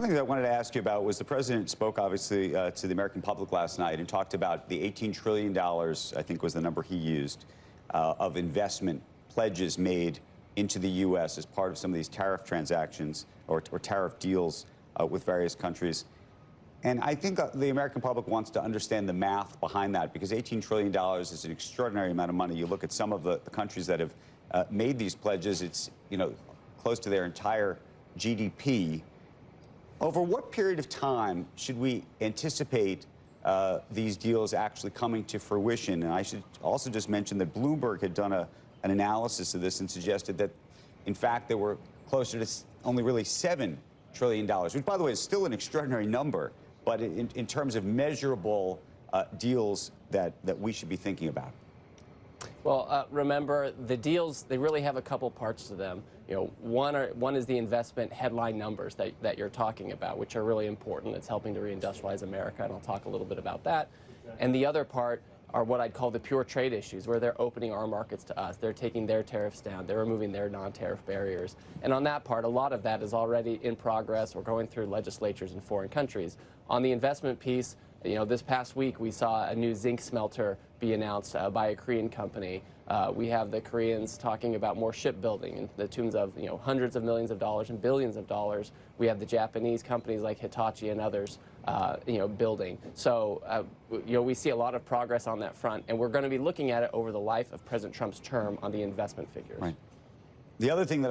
One thing that I wanted to ask you about was the president spoke, obviously, to the American public last night and talked about the $18 trillion, I think was the number he used, of investment pledges made into the U.S. as part of some of these tariff transactions or tariff deals with various countries. And I think the American public wants to understand the math behind that, because $18 trillion is an extraordinary amount of money. You look at some of the countries that have made these pledges, it's, close to their entire GDP. Over what period of time should we anticipate these deals actually coming to fruition? And I should also just mention that Bloomberg had done an analysis of this and suggested that, in fact, there were closer to only really $7 trillion, which, by the way, is still an extraordinary number, but in terms of measurable deals that we should be thinking about. Well, remember, the deals, they really have a couple parts to them. One is the investment headline numbers that you're talking about, which are really important. It's helping to reindustrialize America, and I'll talk a little bit about that. And the other part are what I'd call the pure trade issues, where they're opening our markets to us. They're taking their tariffs down. They're removing their non-tariff barriers. And on that part, a lot of that is already in progress or going through legislatures in foreign countries. On the investment piece, this past week we saw a new zinc smelter be announced by a Korean company. We have the Koreans talking about more shipbuilding in the tunes of hundreds of millions of dollars and billions of dollars. We have the Japanese companies like Hitachi and others building. So we see a lot of progress on that front, and we're going to be looking at it over the life of President Trump's term on the investment figures. Right. The other thing that I